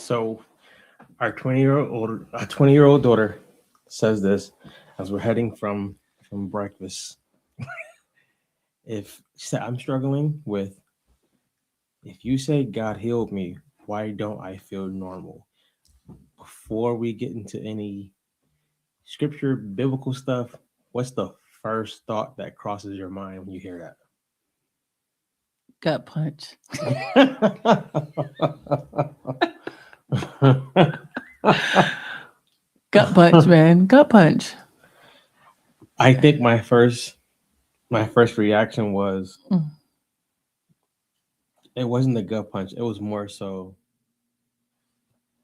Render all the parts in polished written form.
So our 20-year-old daughter says this as we're heading from breakfast. If she said, I'm struggling with, if you say God healed me, why don't I feel normal? Before we get into any scripture, biblical stuff, what's the first thought that crosses your mind when you hear Gut punch. that? Gut punch, man. Gut punch. I think my first reaction was Mm. it wasn't the gut punch. It was more so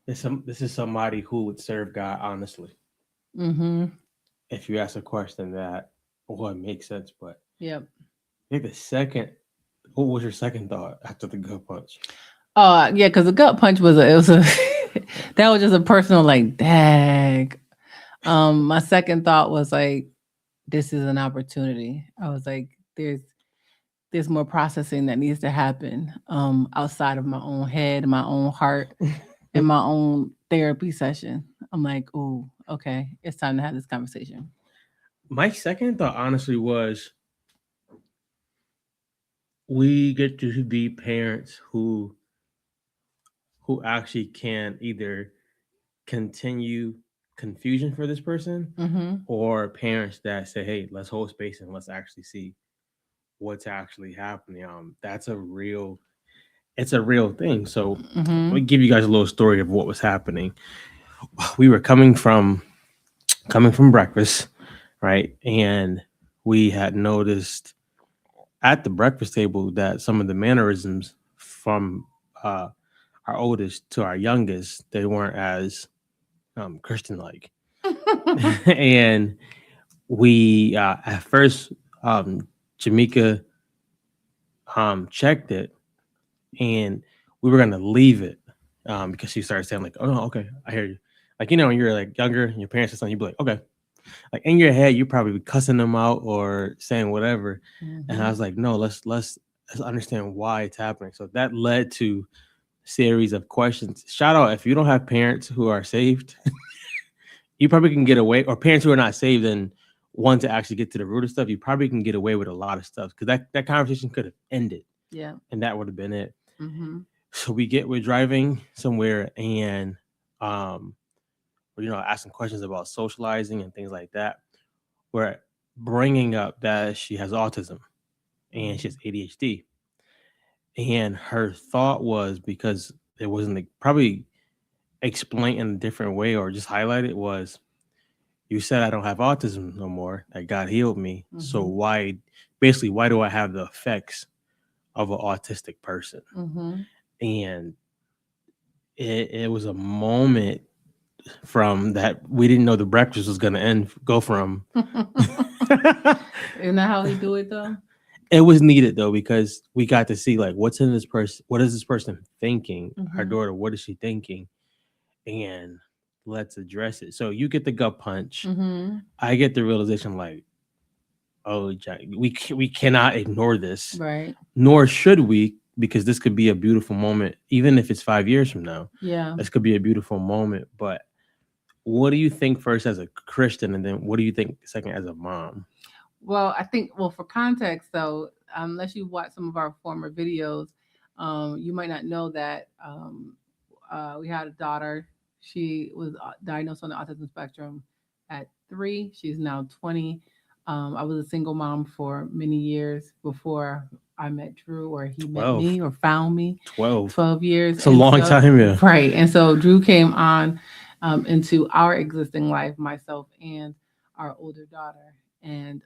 this is somebody who would serve God honestly. Mm-hmm. If you ask a question that it makes sense, but Yep. I think the second, what was your second thought after the gut punch? Yeah, because the gut punch was a that was just a personal like dag. My second thought was like, this is an opportunity. I was like, there's more processing that needs to happen outside of my own head, my own heart, and my own therapy session. I'm like, oh, okay, it's time to have this conversation. My second thought honestly was we get to be parents who actually can either continue confusion for this person Mm-hmm. or parents that say, hey, let's hold space and let's actually see what's actually happening. That's a real it's a real thing. So let Mm-hmm. me give you guys a little story of what was happening. We were coming from breakfast, right? And we had noticed at the breakfast table that some of the mannerisms from uh, our oldest to our youngest, they weren't as Christian like. And we at first Jamaica checked it, and we were gonna leave it because she started saying like, "Oh no, okay, I hear you." Like when you're like younger, and your parents or something, you'd be like, "Okay." Like in your head, you probably be cussing them out or saying whatever. And I Mm-hmm. was like, "No, let's understand why it's happening." So that led to a series of questions. Shout out if you don't have parents who are saved, you probably can get away, or parents who are not saved and want to actually get to the root of stuff. You probably can get away with a lot of stuff because that conversation could have ended, Yeah. and that would have been it. Mm-hmm. So we're driving somewhere and um we're asking questions about socializing and things like that. We're bringing up that she has autism and she has ADHD. And her thought was, because it wasn't like, probably explained in a different way or just highlighted, was you said I don't have autism no more, that God healed me, so Mm-hmm. why do I have the effects of an autistic person? Mm-hmm. And it was a moment from that we didn't know the breakfast was going to go from. Isn't that how they do it though? It was needed though because we got to see like what's in this person, what is this person thinking, our Mm-hmm. daughter, what is she thinking, and let's address it. So you get the gut punch, Mm-hmm. I get the realization like, oh Jack, we cannot ignore this, Right. nor should we, because this could be a beautiful moment even if it's 5 years from now. Yeah. This could be a beautiful moment. But what do you think first as a Christian, and then what do you think second as a mom? Well, I think, well, for context though, unless you watch some of our former videos, you might not know that we had a daughter. She was diagnosed on the autism spectrum at 3. She's now 20. I was a single mom for many years before I met Drew, or he met 12. me or found me. 12. 12 years. It's a And long so, time, yeah. right. And so Drew came on into our existing life, myself and our older daughter. And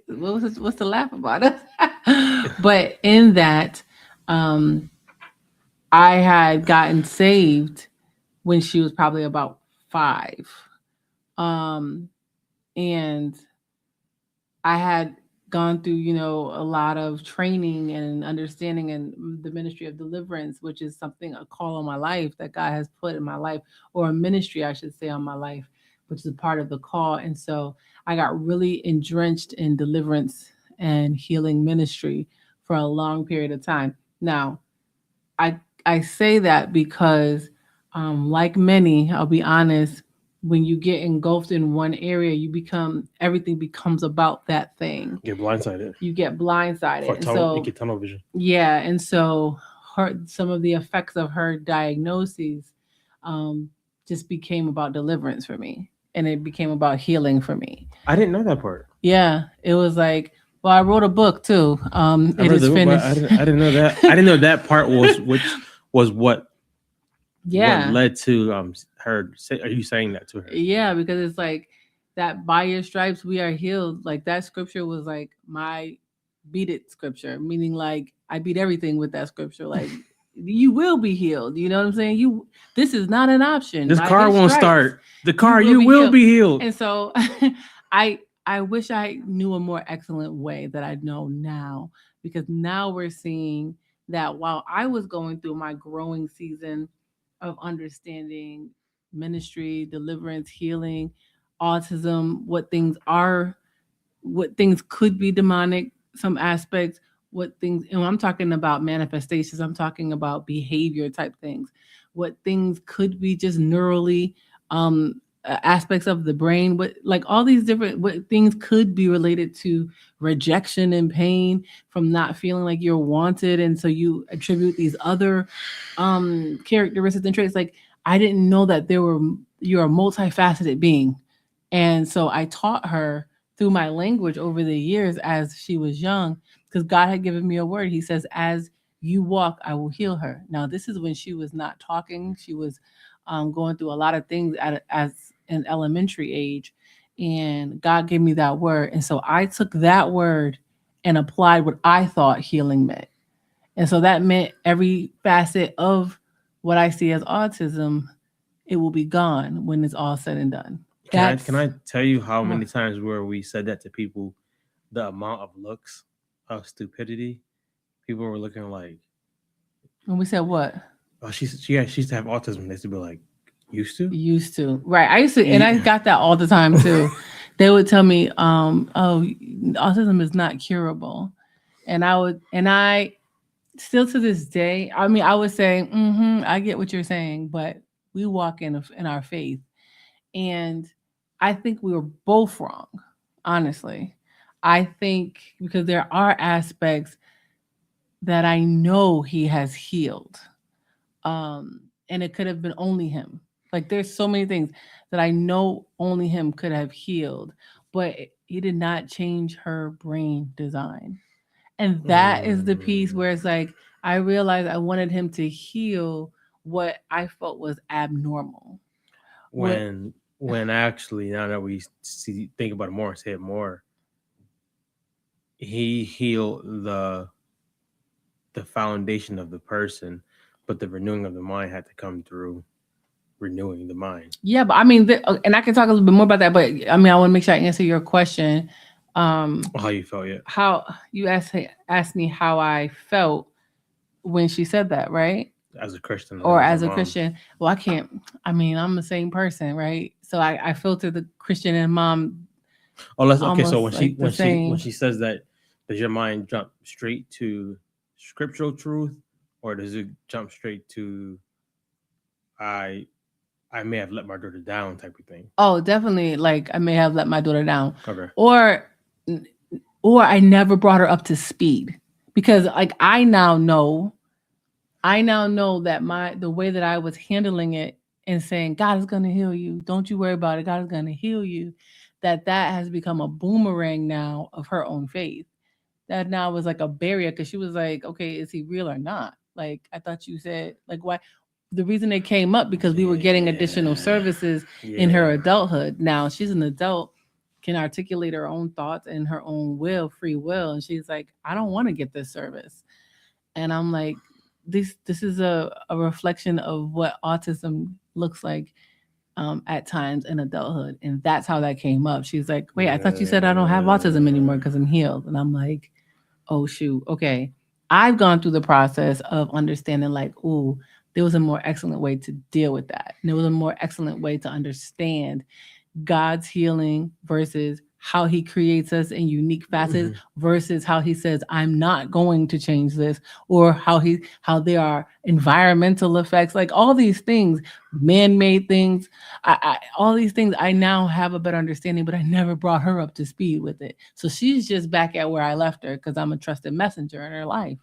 what's the laugh about us? But in that, um, I had gotten saved when she was probably about 5. Um, and I had gone through, a lot of training and understanding in the ministry of deliverance, which is something, a call on my life that God has put in my life, or a ministry, I should say, on my life, which is a part of the call. And so I got really entrenched in deliverance and healing ministry for a long period of time. Now, I I say that because, like many, I'll be honest, when you get engulfed in one area, everything becomes about that thing. Get blindsided. You get blindsided. And You so, get tunnel vision. yeah. And so, some of the effects of her diagnoses um, just became about deliverance for me. And it became about healing for me. I didn't know that part. Yeah. It was like, well, I wrote a book too. I It read is the book, but finished. I didn't know that. I didn't know that part was which was what Yeah. led to her. Are you saying that to her? Yeah, because it's like that by your stripes we are healed. Like that scripture was like my beat it scripture, meaning like I beat everything with that scripture. Like you will be healed. You know what I'm saying? This is not an option. This By car his won't stripes, start. The car, you be will healed. be healed. And so I wish I knew a more excellent way that I know now, because now we're seeing that while I was going through my growing season of understanding ministry, deliverance, healing, autism, what things could be demonic, some aspects, what things, and when I'm talking about manifestations, I'm talking about behavior type things, what things could be just neurally, aspects of the brain, what like all these different what things could be related to rejection and pain from not feeling like you're wanted, and so you attribute these other characteristics and traits. Like I didn't know that you're a multifaceted being. And so I taught her through my language over the years as she was young, because God had given me a word. He says, as you walk, I will heal her. Now, this is when she was not talking. She was going through a lot of things as an elementary age. And God gave me that word. And so I took that word and applied what I thought healing meant. And so that meant every facet of what I see as autism, it will be gone when it's all said and done. Can I tell you how many times where we said that to people? The amount of looks of stupidity. People were looking like, when we said what? oh, she used to have autism. They used to be like, Used to. Right. I used to, and I got that all the time too. They would tell me, oh, autism is not curable. And I still to this day, I mean, I would say, I get what you're saying, but we walk in our faith. And I think we were both wrong, honestly. I think because there are aspects that I know he has healed. And it could have been only him. Like there's so many things that I know only him could have healed, but he did not change her brain design. And that is the piece where it's like I realized I wanted him to heal what I felt was abnormal. When actually, now that we think about it more, say it more, he healed the foundation of the person, but the renewing of the mind had to come through renewing the mind. Yeah, but I mean, and I can talk a little bit more about that, but I mean, I want to make sure I answer your question. How you felt? Yeah. How you asked me how I felt when she said that, right? As a Christian, or as a Christian. Well, I can't. I mean, I'm the same person, right? So I filter the Christian and mom. Oh, let's okay. So when she says that, does your mind jump straight to scriptural truth, or does it jump straight to I may have let my daughter down type of thing? Oh, definitely. Like I may have let my daughter down. Okay. Or I never brought her up to speed, because like I now know that the way that I was handling it and saying God is going to heal you, don't you worry about it, God is going to heal you, that has become a boomerang now of her own faith. That now was like a barrier, because she was like, okay, is he real or not? Like I thought you said, like, why? The reason it came up because we were getting additional services in her adulthood. Now she's an adult, can articulate her own thoughts and her own free will, and she's like, I don't want to get this service. And I'm like, this is a reflection of what autism looks like at times in adulthood. And that's how that came up. She's like, wait, I thought you said I don't have autism anymore because I'm healed. And I'm like, oh shoot, okay. I've gone through the process of understanding like, ooh, there was a more excellent way to deal with that. And there was a more excellent way to understand God's healing versus how he creates us in unique facets Mhm. versus how he says I'm not going to change this, or how there are environmental effects, like all these things, man-made things. All these things I now have a better understanding, but I never brought her up to speed with it. So she's just back at where I left her because I'm a trusted messenger in her life.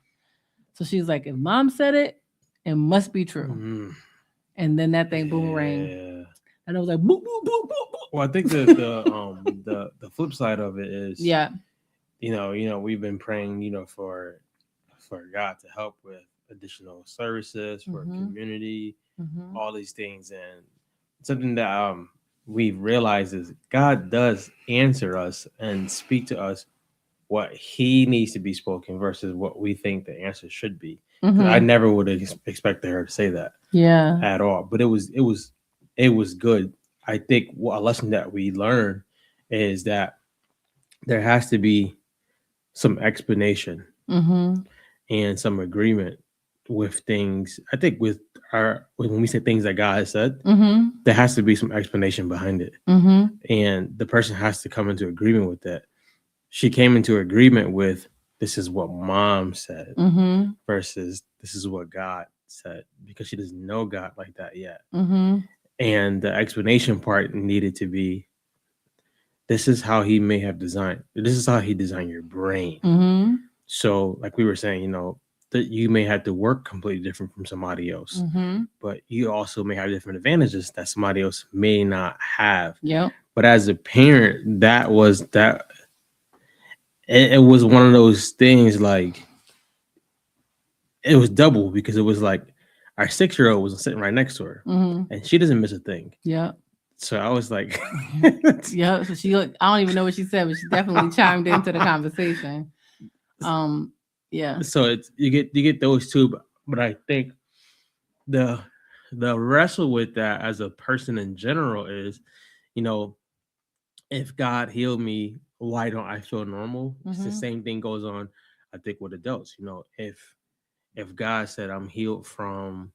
So she's like, if mom said it, it must be true. Mhm. And then that thing boomerang, Yeah. and I was like, boop boop boop boop Well, I think boop. the flip side of it is, Yeah. we've been praying, for God to help with additional services for Mhm. community, Mhm. all these things, and something that we've realized is God does answer us and speak to us what He needs to be spoken versus what we think the answer should be. Because I Mhm. never would have expected her to say that Yeah. at all. But it was good. I think a lesson that we learned is that there has to be some explanation Mhm. and some agreement with things. I think with our when we say things that God has said, Mhm. there has to be some explanation behind it, Mhm. and the person has to come into agreement with that. She came into agreement with, this is what mom said Mhm. versus this is what God said, because she doesn't know God like that yet. Mhm. And the explanation part needed to be, this is how he may have designed, this is how he designed your brain. Mhm. So, like we were saying, that you may have to work completely different from somebody else, Mhm. but you also may have different advantages that somebody else may not have. Yep. But as a parent, it was one of those things, like, it was double, because it was like our 6-year-old was sitting right next to her, Mhm. and she doesn't miss a thing. Yep. So I was like, Yep. So she, I don't even know what she said, but she definitely chimed into the conversation. Um. Yeah. so it's you get those two, but I think the the wrestle with that as a person in general is, you know, if God healed me, why don't I feel normal? It's the Mhm. same thing goes on, I think, with adults. If God said I'm healed from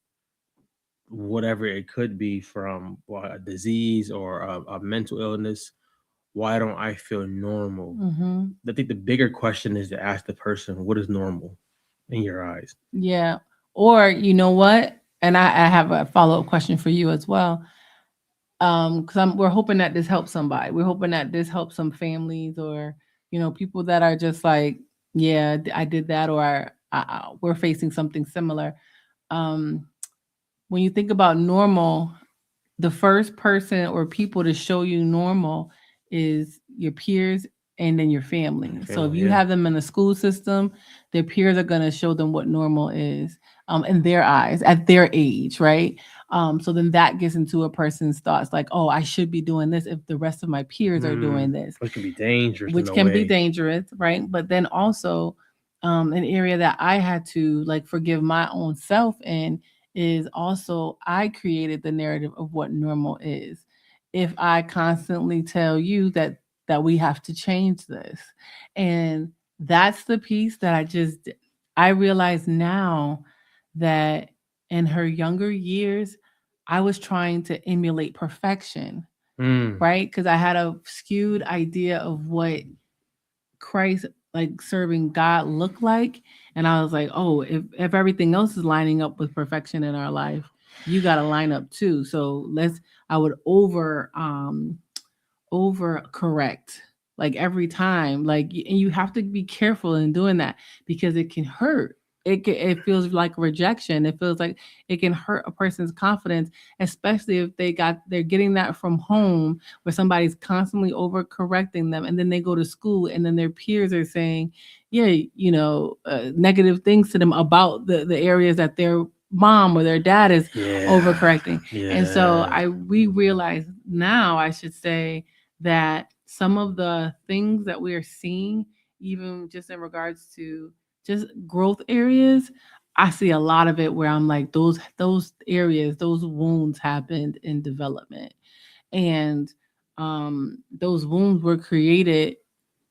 whatever it could be, from a disease or a mental illness, why don't I feel normal? Mhm. I think the bigger question is to ask the person, what is normal in your eyes? Yeah. Or you know what? And I have a follow up question for you as well. Because we're hoping that this helps somebody. We're hoping that this helps some families, or people that are just like, yeah, I did that, or we're facing something similar. Um, when you think about normal, the first person or people to show you normal is your peers and then your family. And So if family, you yeah. have them in the school system, their peers are going to show them what normal is, in their eyes at their age, right? So then that gets into a person's thoughts like, oh, I should be doing this if the rest of my peers are doing this, Which can be dangerous in which a can be way. dangerous, right? But then also, an area that I had to like forgive my own self in is also I created the narrative of what normal is. If I constantly tell you that we have to change this, and that's the piece that I realize now that in her younger years, I was trying to emulate perfection, Mm. right? Because I had a skewed idea of what Christ, like serving God, looked like. And I was like, oh, if everything else is lining up with perfection in our life, you got to line up too. So I would over correct like every time, like, and you have to be careful in doing that because it can hurt. It feels like rejection. It feels like it can hurt a person's confidence, especially if they're getting that from home where somebody's constantly over correcting them, and then they go to school and then their peers are saying, yeah, negative things to them about the areas that their mom or their dad is Yeah. overcorrecting. And so Yeah. we realize now, I should say, that some of the things that we are seeing, even just in regards to just growth areas, I see a lot of it where I'm like, those areas, those wounds happened in development. And those wounds were created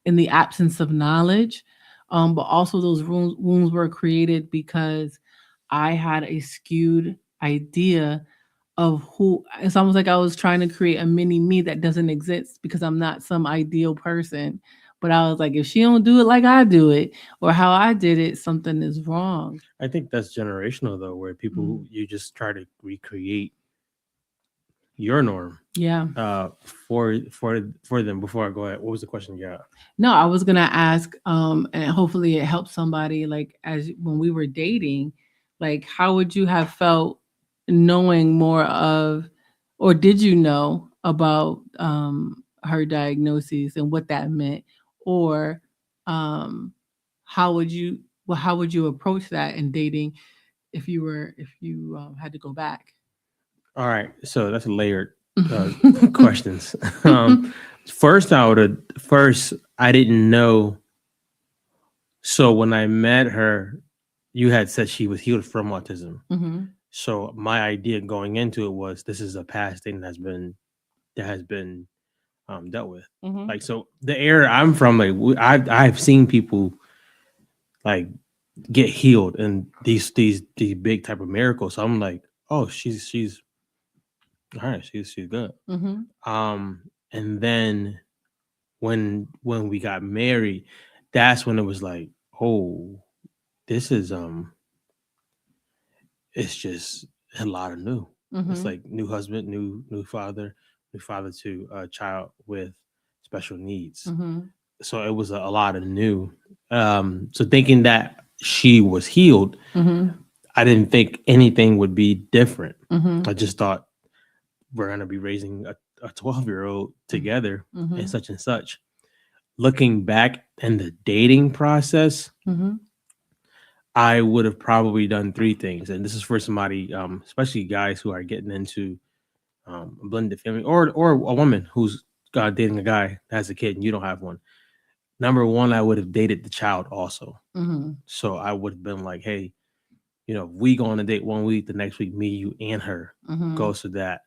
in the absence of knowledge. But also those wounds were created because I had a skewed idea of who. It's almost like I was trying to create a mini me that doesn't exist because I'm not some ideal person. But I was like, if she don't do it like I do it or how I did it, something is wrong. I think that's generational though, where people you just try to recreate your norm Yeah. uh for them. Before I go ahead, what was the question you got? No, I was gonna ask, and hopefully it helps somebody. Like as when we were dating, like how would you have felt knowing more of, or did you know about her diagnoses and what that meant, or um, how would you, well, how would you approach that in dating if you had to go back? All right, so that's layered uh questions. First I would have first I didn't know. So when I met her, you had said she was healed from autism. Mm-hmm. So my idea going into it was this is a past thing that has been dealt with. Mm-hmm. Like so, the area I'm from, like I've seen people like get healed and these big type of miracles. So I'm like, oh, she's all right. She's good. Mm-hmm. Um, and then when we got married, that's when it was like, oh, this is it's just a lot of new. It's Mm-hmm. like new husband, new father to a child with special needs. Mm-hmm. So it was a lot of new. So thinking that she was healed, Mm-hmm. I didn't think anything would be different. Mm-hmm. I just thought we're gonna be raising a 12-year-old together Mm-hmm. and such and such. Looking back in the dating process, Mm-hmm. I would have probably done three things, and this is for somebody, especially guys who are getting into a blended family, or a woman who's dating a guy that has a kid and you don't have one. Number one, I would have dated the child also. Mm-hmm. So I would have been like, hey, we go on a date one week, the next week, me, you, and her Mm-hmm. go so that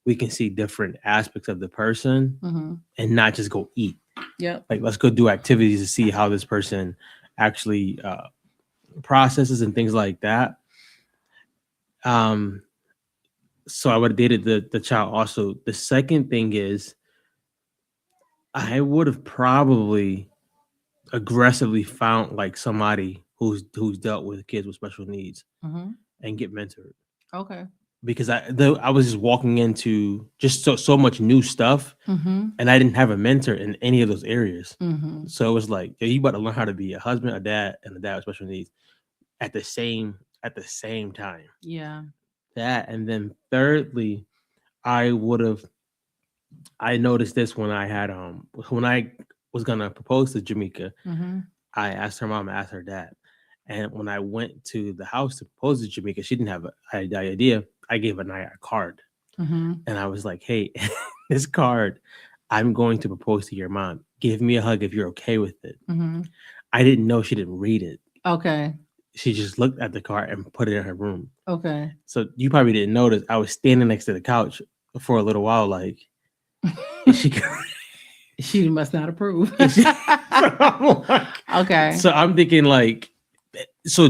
we can see different aspects of the person Mm-hmm. and not just go eat. Yep. Like, let's go do activities to see how this person actually processes and things like that. Um, so I would have dated the child also. The second thing is I would have probably aggressively found like somebody who's dealt with kids with special needs Mm-hmm. and get mentored Okay. because I was just walking into just so much new stuff Mm-hmm. and I didn't have a mentor in any of those areas. Mm-hmm. So it was like, yeah, you about to learn how to be a husband, a dad, and a dad with special needs at the same time. Yeah. That and then thirdly, I would have I noticed this when I was gonna propose to Jamaica. Mm-hmm. I asked her mom, I asked her dad. And when I went to the house to propose to Jamaica, she didn't have an idea. I gave Anaya a card. Mm-hmm. And I was like, hey, this card, I'm going to propose to your mom. Give me a hug if you're okay with it. Mm-hmm. I didn't know she didn't read it. Okay. She just looked at the card and put it in her room. Okay. So you probably didn't notice. I was standing next to the couch for a little while, like, is she She must not approve. so I'm like, Okay. so I'm thinking like, so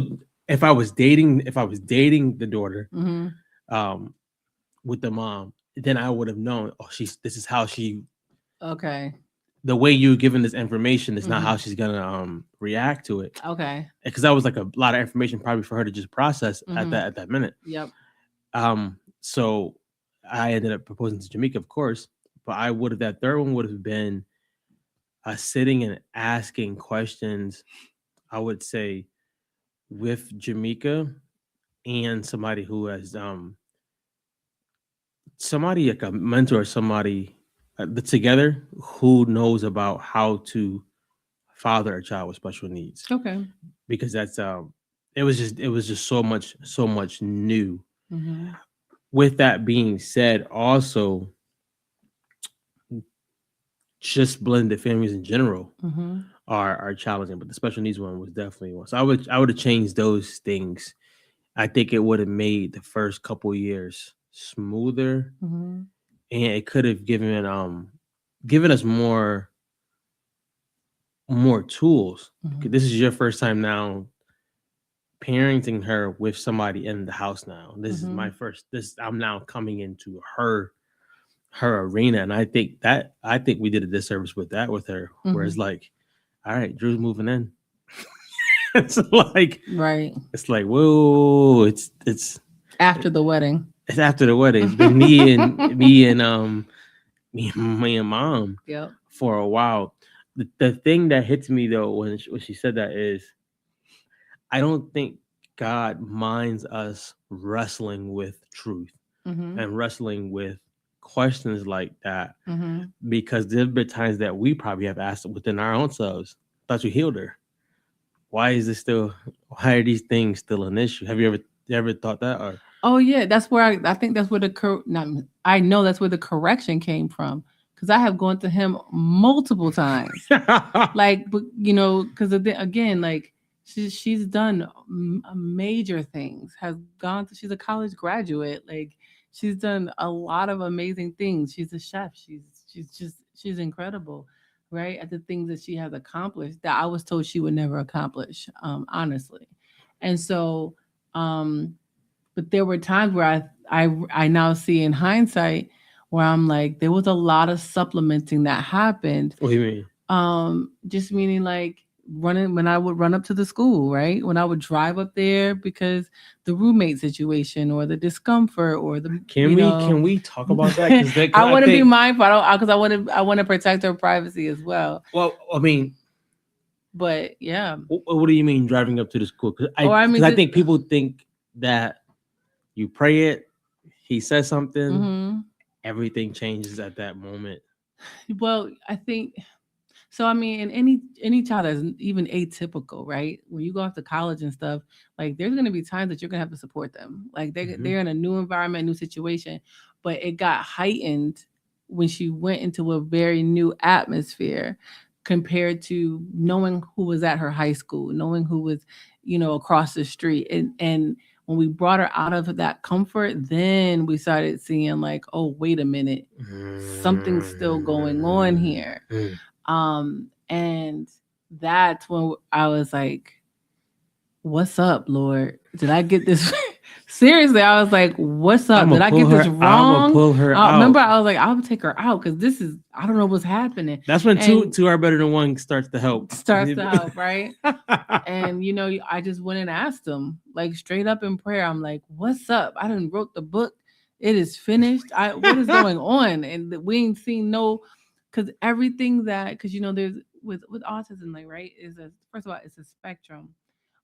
if I was dating the daughter, Mm-hmm. um, with the mom, then I would have known. Oh, this is how she. Okay. The way you're giving this information is not Mm-hmm. how she's gonna react to it. Okay. Because that was like a lot of information probably for her to just process Mm-hmm. at that minute. Yep. So I ended up proposing to Jamaica, of course, but I would have that third one would have been sitting and asking questions. I would say with Jamaica and somebody who has somebody like a mentor, somebody together who knows about how to father a child with special needs, Okay. because that's it was just so much new. Mm-hmm. With that being said, also just blended families in general Mm-hmm. are challenging, but the special needs one was definitely one. So I would have changed those things. I think it would have made the first couple years smoother, Mm-hmm. and it could have given us more tools. Mm-hmm. This is your first time now parenting her with somebody in the house now. This is my Mm-hmm. first. This I'm now coming into her arena, and I think we did a disservice with that with her, where it's Mm-hmm. like, all right, Drew's moving in. it's like Right. it's like whoa, After the wedding. it's after the wedding. It's been me and mom Yep. for a while. The thing that hits me though when she said that is I don't think God minds us wrestling with truth Mm-hmm. and wrestling with questions like that Mm-hmm. because there've been times that we probably have asked within our own selves, thought you healed her. Why is this still why are these things still an issue? Have you ever thought that or Oh yeah, that's where I think that's where the not I know that's where the correction came from because I have gone to him multiple times, like but because again like she's done major things, has gone to she's a college graduate, like she's done a lot of amazing things. She's a chef. She's incredible, right? At the things that she has accomplished that I was told she would never accomplish, honestly, and so. But there were times where I now see in hindsight where I'm like there was a lot of supplementing that happened. what do you mean? Just meaning like running when I would run up to the school, right? When I would drive up there because the roommate situation or the discomfort or the Can we talk about that? I I want to be think mindful because I want to protect her privacy as well. well, I mean, But yeah, what do you mean driving up to the school? or I mean, I think people think that you pray it, he says something, mm-hmm. everything changes at that moment. Well, I think so. I mean, in any child that's even atypical, right? When you go off to college and stuff, like there's gonna be times that you're gonna have to support them. Like Hmm. they're in a new environment, new situation, but it got heightened when she went into a very new atmosphere compared to knowing who was at her high school, knowing who was, across the street, and when we brought her out of that comfort, then we started seeing like, oh, wait a minute, something's still going on here. And that's when I was like, what's up, Lord? Did I get this? Seriously, I was like, what's up? Did I get this I'm gonna wrong? pull her Remember, out. I was like, I'll take her out because this is, I don't know what's happening. That's when And two are better than one starts to help. starts to help, right? And I just went and asked him, like straight up in prayer. I'm like, "What's up? I done wrote the book. It is finished. What is going on?" And we ain't seen no, because everything that, because there's with autism, like right, is a first of all, it's a spectrum,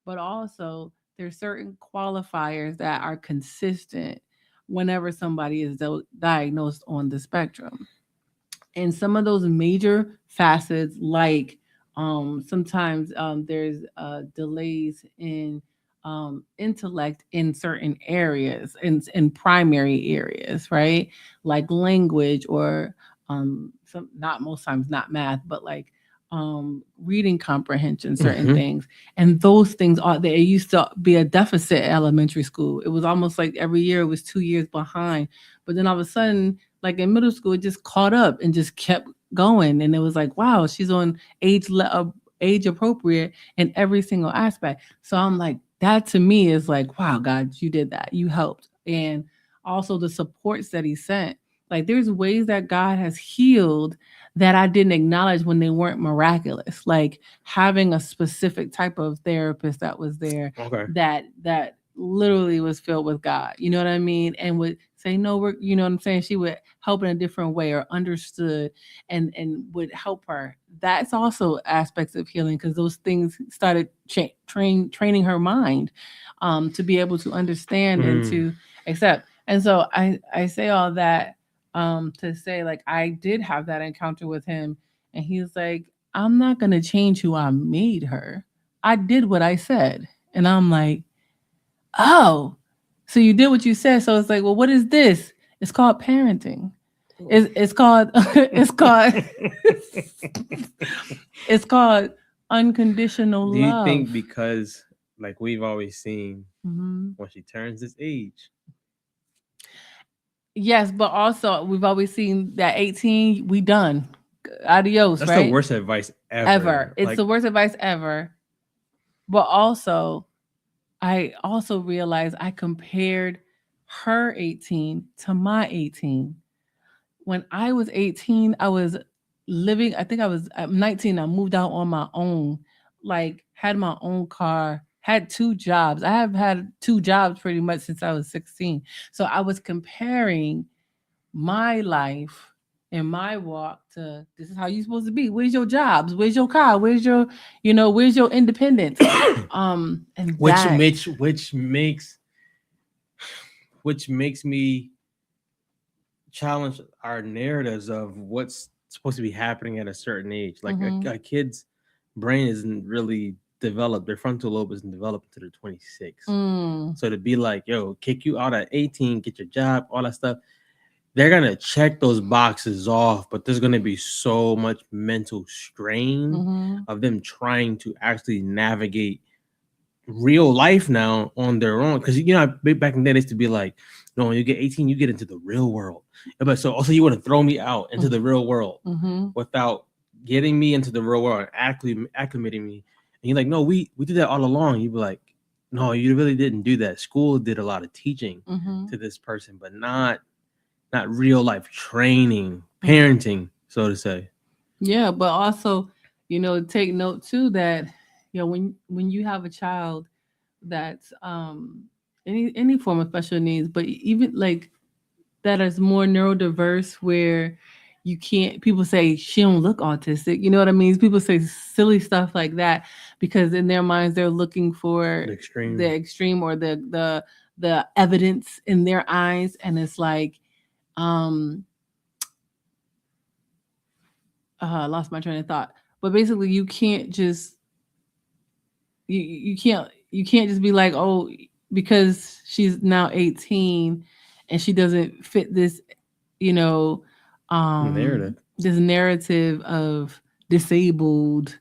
but also there's certain qualifiers that are consistent whenever somebody is diagnosed on the spectrum, and some of those major facets like sometimes there's delays in intellect in certain areas, in primary areas, right, like language or some, not most times not math, but like reading comprehension, certain Hmm. things. And those things are there used to be a deficit at elementary school. It was almost like every year it was 2 years behind, but then all of a sudden, like in middle school, it just caught up and just kept going. And it was like, wow, she's on age appropriate in every single aspect. So I'm like, that to me is like, wow, God, you did that. You helped. And also the supports that he sent. Like there's ways that God has healed that I didn't acknowledge when they weren't miraculous. Like having a specific type of therapist that was there Okay. that literally was filled with God. You know what I mean? And would say, no, you know what I'm saying? She would help in a different way or understood and would help her. That's also aspects of healing because those things started training her mind to be able to understand and Mm. to accept. And so I say all that to say like I did have that encounter with him, and he's like, I'm not gonna change who I made her. I did what I said. And I'm like, oh, so you did what you said. So it's like, well, what is this? It's called parenting. It's called it's called it's called unconditional Do you love. think because, like we've always seen, Mhm. when she turns this age, Yes, but also we've always seen that 18, we done. Adios, that's the right? worst advice ever. Ever. It's Like, the worst advice ever. But also, I also realized I compared her 18 to my 18. When I was 18, I was living, I think I was at 19, I moved out on my own, like had my own car, had two jobs. I have had two jobs pretty much since I was 16. So I was comparing my life and my walk to this is how you're supposed to be. Where's your jobs? Where's your car? Where's your, where's your independence? And which that. which which makes which makes me challenge our narratives of what's supposed to be happening at a certain age. Like Mm-hmm. a kid's brain isn't really developed; their frontal lobe isn't developed until they're 26. Mm, So to be like, yo, kick you out at 18, get your job, all that stuff, they're gonna check those boxes off, but there's gonna be so much mental strain mm-hmm. of them trying to actually navigate real life now on their own. Because back in the day, they used to be like, no, when you get 18, you get into the real world. But so also you want to throw me out into the real world Mm-hmm. without getting me into the real world and acclimating me. And you're like, no, we did that all along. You'd be like, no, you really didn't do that. School did a lot of teaching Mm-hmm. to this person, but not real life training, Mm-hmm. parenting, so to say. Yeah, but also, take note too that when you have a child that's any form of special needs, but even like that is more neurodiverse where you can't people say she don't look autistic. You know what I mean? People say silly stuff like that because in their minds they're looking for The the extreme. extreme or the evidence in their eyes and it's like um I lost my train of thought. But basically, you can't just be like, oh, because she's now 18 and she doesn't fit this, you know, Narrative. this narrative of disabled,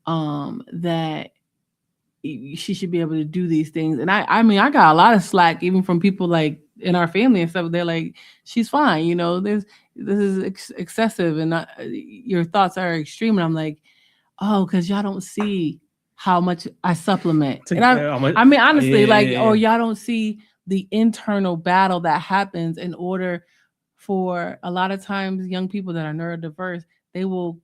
that she should be able to do these things. And I mean, I got a lot of slack even from people like in our family and stuff. They're like, she's fine, this is excessive, and your thoughts are extreme. And I'm like, oh, because y'all don't see how much I supplement. And I mean, honestly, like, oh, Yeah. y'all don't see the internal battle that happens in order for a lot of times young people that are neurodiverse, they will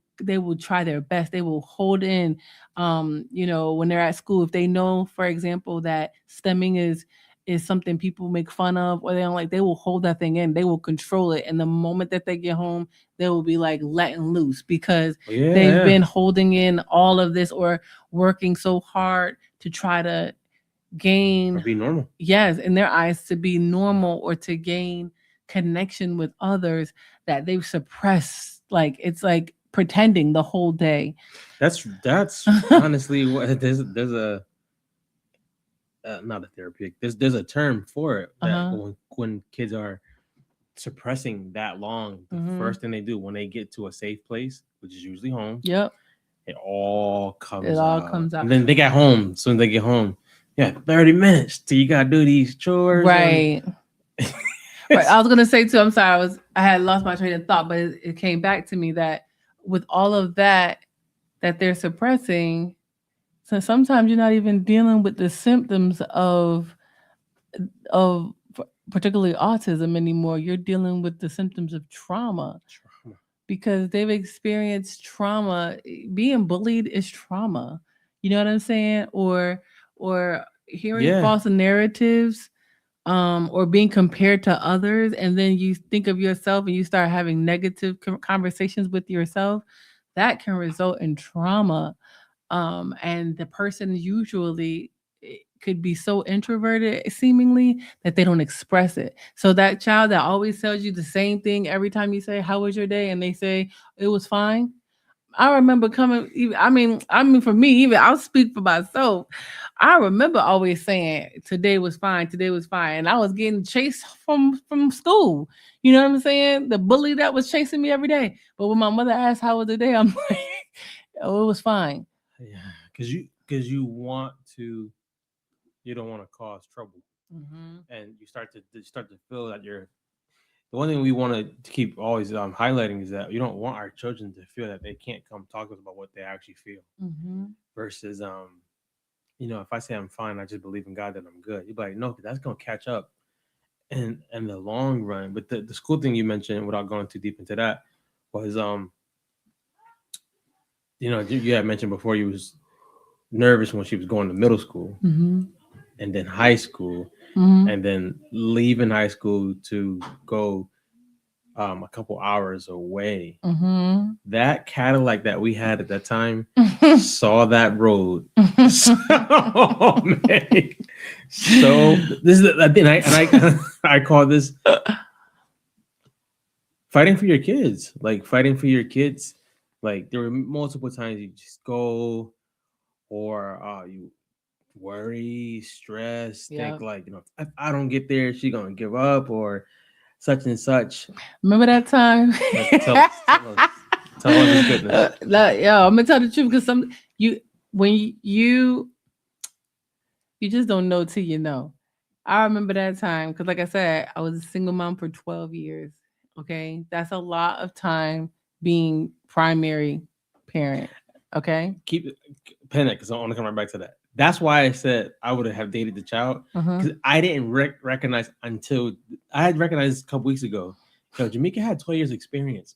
try their best. They will hold in, when they're at school. If they know, for example, that stemming is something people make fun of or they don't like, they will hold that thing in. They will control it. And the moment that they get home, they will be like letting loose because Yeah, they've yeah. been holding in all of this or working so hard to try to Or gain, be normal. yes, in their eyes, to be normal or to gain connection with others that they've suppressed. Like it's like pretending the whole day. That's honestly what there's a not a therapeutic. There's a term for it that Uh-huh. when kids are suppressing that long, the Mm-hmm. first thing they do when they get to a safe place, which is usually home, Yep. it all It comes all out. comes out. And then they get home. As soon as they get home, yeah, 30 minutes till you gotta do these chores and Right. Right. I was gonna say too, I'm sorry, I had lost my train of thought, but it came back to me that with all of that they're suppressing, so sometimes you're not even dealing with the symptoms of particularly autism anymore. You're dealing with the symptoms of trauma trauma. because they've experienced trauma. Being bullied is trauma. You know what I'm saying? Or hearing Yeah. false narratives, or being compared to others, and then you think of yourself and you start having negative conversations with yourself. That can result in trauma, and the person usually could be so introverted seemingly that they don't express it. So that child that always tells you the same thing every time you say how was your day and they say it was fine. I remember coming even, I mean for me, even I'll speak for myself. I remember always saying today was fine, today was fine, and I was getting chased from school. You know what I'm saying? The bully that was chasing me every day. But when my mother asked how was the day, I'm like, oh, it was fine. Yeah. Because you want to you don't want to cause trouble. Mm-hmm. And you start to feel that you're the one thing we want to keep always highlighting is that you don't want our children to feel that they can't come talk to us about what they actually feel Mm-hmm. versus if I say I'm fine, I just believe in God that I'm good. You'd be like, no, 'cause that's gonna catch up in the long run. But the school thing you mentioned, without going too deep into that, was you had mentioned before you was nervous when she was going to middle school Mm-hmm. and then high school Mm-hmm. and then leaving high school to go a couple hours away. Mm-hmm. That Cadillac that we had at that time saw that road. So, man. So this is I call this fighting for your kids. Like fighting for your kids. Like there were multiple times you just go or you worry, stress, think Yep. like, if I don't get there, she gonna give up or such and such. Remember that time? Tell us his goodness. Yo, I'm gonna tell the truth because you when you just don't know till you know. I remember that time because, like I said, I was a single mom for 12 years. Okay, that's a lot of time being primary parent. Okay. Keep pin it because I want to come right back to that. That's why I said I would have dated the child Uh-huh. because I didn't recognize until I had recognized a couple weeks ago. Yo, Jamaica had 12 years experience,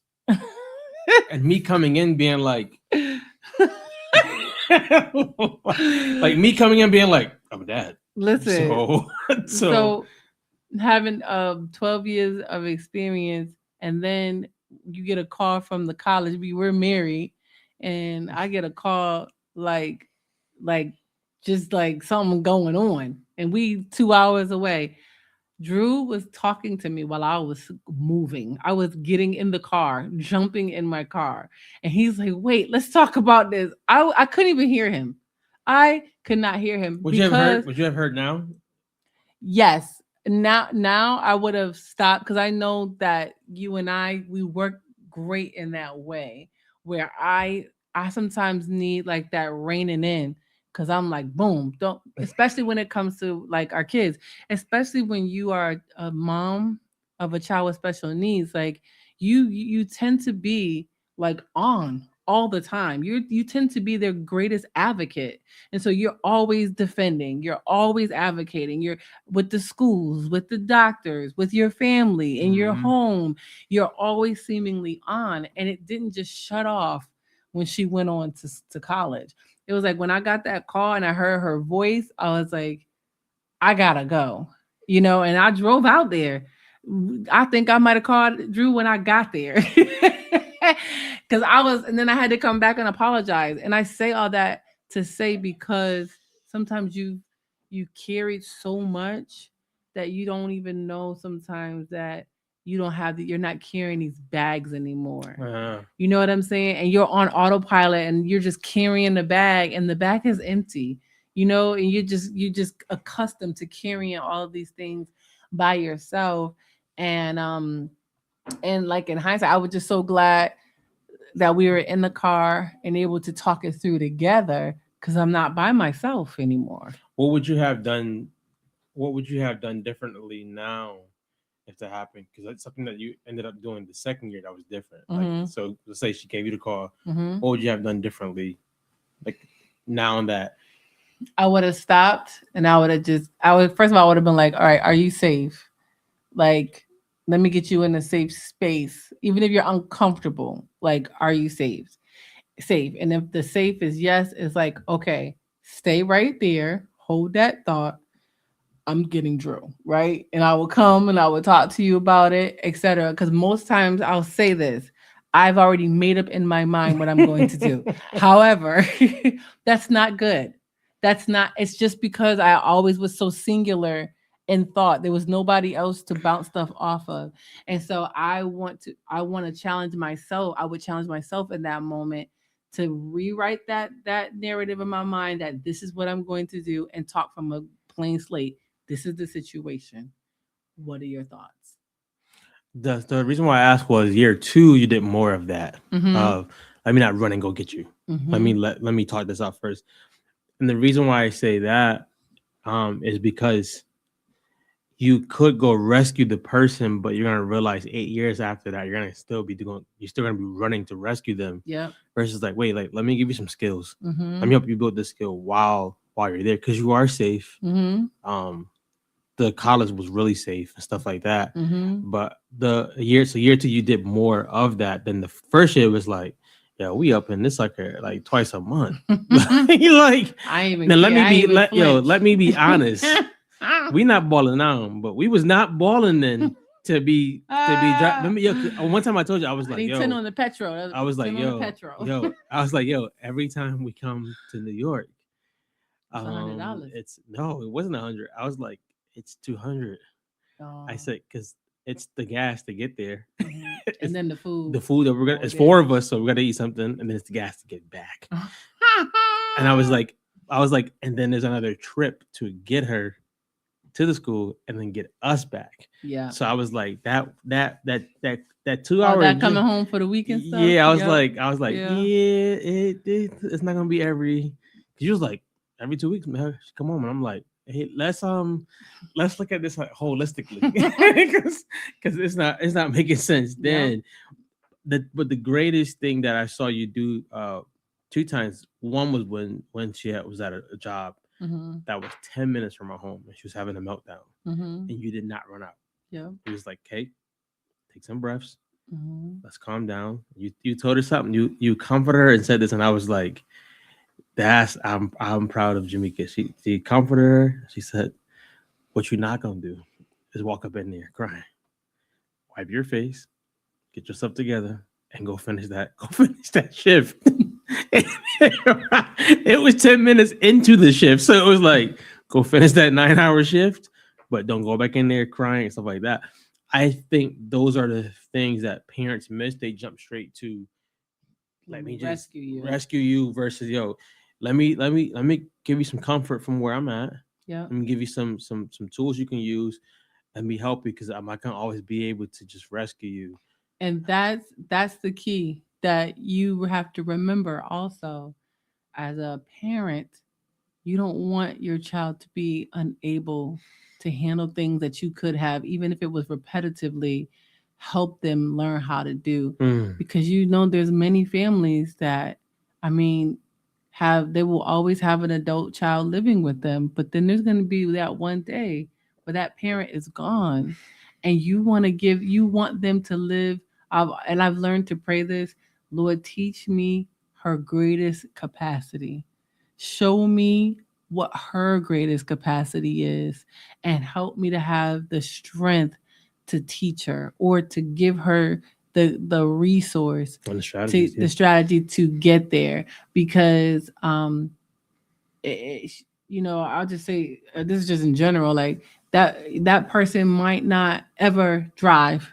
and me coming in being like, like me coming in being like, I'm a dad. Listen, So so having 12 years of experience and then you get a call from the college, we were married, and I get a call like like just like something going on, and we 2 hours away. Drew was talking to me while I was moving. I was getting in the car, jumping in my car, and he's like, wait, let's talk about this. I couldn't even hear him. I could not hear him would you have because heard? Would you have heard now? yes. Now I would have stopped because I know that you and we work great in that way where I sometimes need like that reining in because I'm like boom, don't, especially when it comes to like our kids, especially when you are a mom of a child with special needs, like you tend to be like on all the time. You tend to be their greatest advocate. And so you're always defending, you're always advocating, you're with the schools, with the doctors, with your family, in your Mm-hmm. home. You're always seemingly on. And it didn't just shut off when she went on to college. It was like when I got that call and I heard her voice, I was like, I gotta go, and I drove out there. I think I might have called Drew when I got there. Cause and then I had to come back and apologize. And I say all that to say because sometimes you carried so much that you don't even know sometimes that you don't have you're not carrying these bags anymore. Uh, You know what I'm saying? And you're on autopilot and you're just carrying the bag and the bag is empty. And you just accustomed to carrying all of these things by yourself. And like in hindsight, I was just so glad that we were in the car and able to talk it through together because I'm not by myself anymore. what would you have done? What would you have done differently now if that happened? Because that's something that you ended up doing the second year that was different. Like, Mm-hmm. so let's say she gave you the call. Mm-hmm. What would you have done differently? Like now and that. I would have stopped and I would, first of all, I would have been like, all right, are you safe? Like, let me get you in a safe space. Even if you're uncomfortable, like, are you safe? Safe. And if the safe is yes, it's like, okay, stay right there, hold that thought. I'm getting Drew, right? And I will come and I will talk to you about it, etc. Because most times I'll say this. I've already made up in my mind what I'm going to do. However, that's not good. That's not, it's just because I always was so singular in thought. There was nobody else to bounce stuff off of. And so I want to challenge myself. I would challenge myself in that moment to rewrite that narrative in my mind that this is what I'm going to do and talk from a plain slate. This is the situation. What are your thoughts? The reason why I asked was year two, you did more of that. Mm-hmm. Let me not run and go get you. Mm-hmm. Let me talk this out first. And the reason why I say that is because you could go rescue the person, but you're gonna realize 8 years after that, you're still gonna be running to rescue them. Yep. Versus like, wait, like let me give you some skills. Let Mm-hmm. me help you build this skill while while you're there because you are safe. Mm-hmm. The college was really safe and stuff like that. Mm-hmm. But year 2, you did more of that than the first year. Was like, yeah, we up in this sucker like twice a month. Like, I ain't even now let care. me I ain't be even flinch. let me be honest. We not balling now, but we was not balling then to be remember, yo, 'cause one time I told you I was I like, need 10 yo, on the petrol. I was like, 10 on the petrol. I was like, yo, every time we come to New York, It's $100. it's no, it wasn't 100. I was like, it's 200. I Oh. said, because it's the gas to get there. Mm-hmm. And It's then the the food. food that we're gonna. Oh, It's yeah. 4 of us, so we gotta eat something, and then it's the gas to get back. And I was like, and then there's another trip to get her to the school and then get us back. Yeah. So I was like, that 2 hour. That coming home for the weekend stuff. Yeah, Yep. I was like, Yeah. yeah, it's not gonna be every. Cause she was like, every 2 weeks, man, she come home, and I'm like, hey, let's look at this like holistically, because it's not making sense. Yep. Then but the greatest thing that I saw you do 2 times. One was when she was at a job Mm-hmm. that was 10 minutes from her home, and she was having a meltdown, Mm-hmm. and you did not run out. Yep. He was like, "Okay, take some breaths. Mm-hmm. Let's calm down." You told her something. You comforted her and said this, and I was like, "That's I'm proud of Jamaica." She comforted her. She said, "What you're not gonna do is walk up in there crying. Wipe your face, get yourself together, and go finish that. Go finish that shift." It was 10 minutes into the shift, so it was like, go finish that 9-hour shift, but don't go back in there crying and stuff like that. I think those are the things that parents miss. They jump straight to, Let let me me just rescue you. rescue you versus, yo, let me give you some comfort from where I'm at. Yep. Let me give you some tools you can use and be helpy, because I'm not gonna always be able to just rescue you. And that's the key that you have to remember also as a parent. You don't want your child to be unable to handle things that you could have, even if it was repetitively, help them learn how to do. Mm. Because there's many families that, I mean, they will always have an adult child living with them, but then there's going to be that one day where that parent is gone, and you want them to live. And I've learned to pray this: Lord, teach me her greatest capacity. Show me what her greatest capacity is, and help me to have the strength to teach her, or to give her the resource, On the to strategies, the yeah. strategy to get there. Because I'll just say, this is just in general, like that person might not ever drive,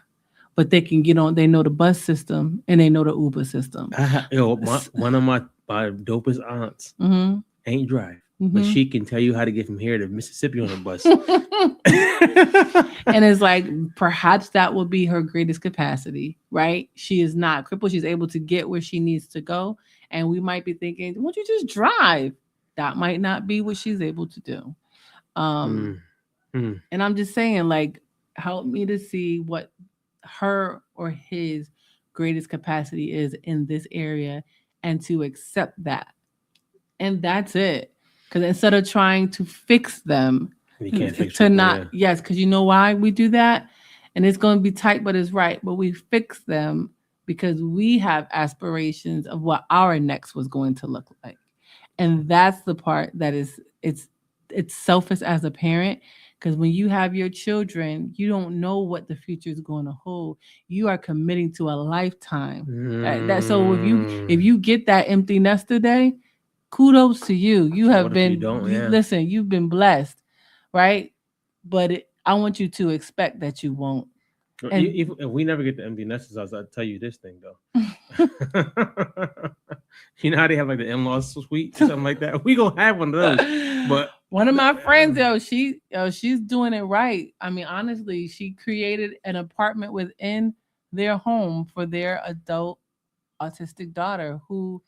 but they can get on. They know the bus system and they know the Uber system. One of my dopest aunts Mm-hmm. ain't drive, but Mm-hmm. she can tell you how to get from here to Mississippi on a bus. And it's like, perhaps that will be her greatest capacity, right? She is not crippled. She's able to get where she needs to go. And we might be thinking, why don't you just drive? That might not be what she's able to do. Um, Mm, mm. and I'm just saying, like, help me to see what her or his greatest capacity is in this area, and to accept that. And that's it. Because instead of trying to fix them, You can't fix to people, not, yeah. yes, because you know why we do that? And it's going to be tight, but it's right. But we fix them because we have aspirations of what our next was going to look like. And that's the part that it's selfish as a parent, because when you have your children, you don't know what the future is going to hold. You are committing to a lifetime. So if Mm. you get that empty nester day, kudos to you. What if you don't? You Yeah. listen, you've been blessed, right? But I want you to expect that you won't. And If we never get the empty nesters, I'll tell you this thing though. You know how they have like the in-laws suite or something like that. We gonna have one of those, but one of my friends, she's doing it right. I mean, honestly, she created an apartment within their home for their adult autistic daughter, who,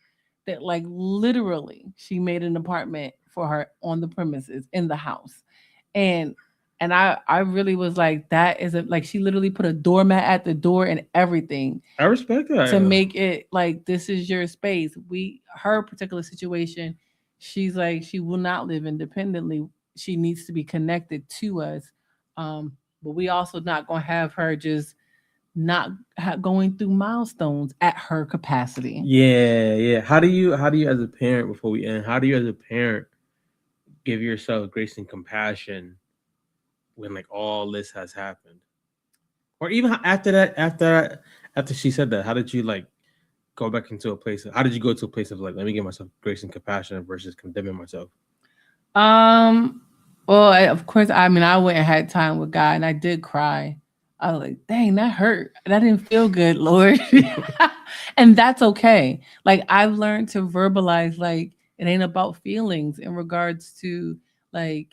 that, like, literally, she made an apartment for her on the premises in the house. And I really was like, that is like, she literally put a doormat at the door and everything I respect that. to make it like, this is your space. Her particular situation, she's like, she will not live independently. She needs to be connected to us. But we also not going to have her just not going through milestones at her capacity. Yeah, yeah. How do you as a parent, before we end, how do you as a parent give yourself grace and compassion when like all this has happened? Or even after that, after she said that, how did you like go back into a place how did you go to a place of like, let me give myself grace and compassion versus condemning myself? Um, well, of course, I mean, I went and had time with God, and I did cry. I was like, "Dang, that hurt. That didn't feel good, Lord." And that's okay. Like I've learned to verbalize, like it ain't about feelings in regards to like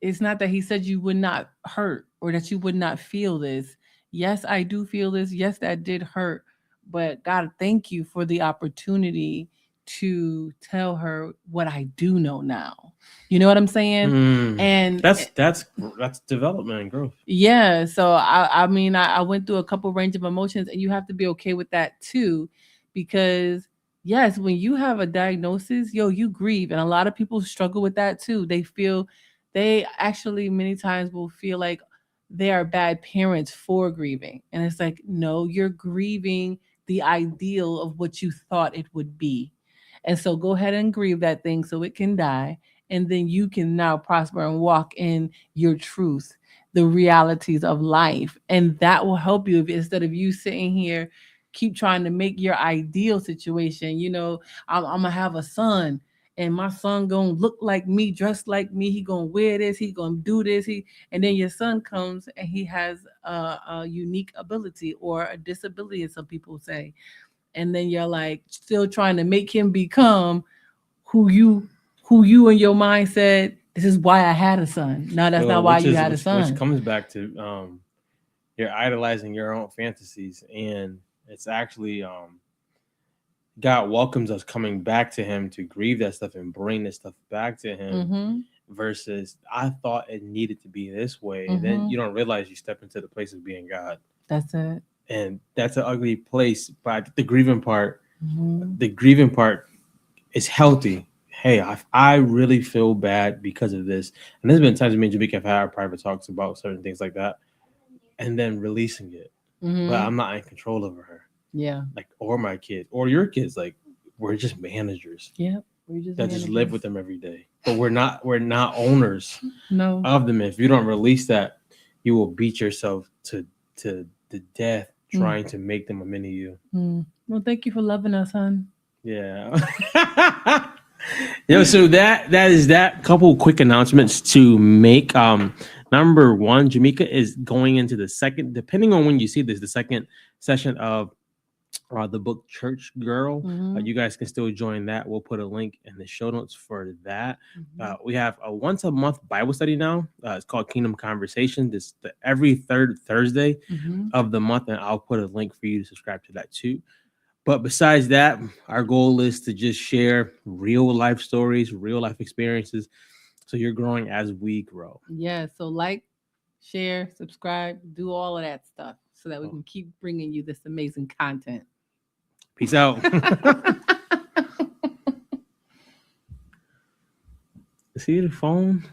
it's not that he said you would not hurt or that you would not feel this. Yes, I do feel this. Yes, that did hurt. But God, thank you for the opportunity to tell her what I do know now. You know what I'm saying? Mm, And that's development and growth. yeah, so I mean I went through a couple range of emotions, and you have to be okay with that too, because yes, when you have a diagnosis, yo, you grieve, and a lot of people struggle with that too. They actually many times will feel like they are bad parents for grieving, and it's like no, you're grieving the ideal of what you thought it would be, and so go ahead and grieve that thing so it can die, and then you can now prosper and walk in your truth, the realities of life. And that will help you if, instead of you sitting here, keep trying to make your ideal situation. I'm gonna have a son, and my son gonna look like me, dress like me. He gonna wear this. He gonna do this. And then your son comes and he has a unique ability or a disability, as some people say. And then you're like still trying to make him become who you who you in your mind said, this is why I had a son. No, that's Well, not why which you is had a which son. comes back to you're idolizing your own fantasies, and it's actually God welcomes us coming back to Him to grieve that stuff and bring this stuff back to Him. Mm-hmm. Versus, I thought it needed to be this way, and then Mm-hmm. you don't realize you step into the place of being God, That's it. and that's an ugly place. But the grieving part, Mm-hmm. the grieving part is healthy. Hey, I really feel bad because of this, and there's been times me and Jamaica have had our private talks about certain things like that, and then releasing it. But Mm-hmm. I'm not in control over her, Yeah. like, or my kids or your kids. Like, we're just managers Yep. We just that just live managers. with them every day. But we're not owners No. of them. If you don't release that, you will beat yourself to the death Mm. trying to make them a mini you. Mm. Well, thank you for loving us, hon. Yeah. So that is that. Couple quick announcements to make. Number one, Jamaica is going into the second, depending on when you see this, the second session of the book Church Girl. Mm-hmm. You guys can still join that. We'll put a link in the show notes for that. Mm-hmm. We have a once a month Bible study now. It's called Kingdom Conversation. Every third Thursday Mm-hmm. of the month, and I'll put a link for you to subscribe to that too. But besides that, our goal is to just share real life stories, real life experiences. So you're growing as we grow. Yeah. So like, share, subscribe, do all of that stuff so that we Oh, can keep bringing you this amazing content. peace out. See the phone?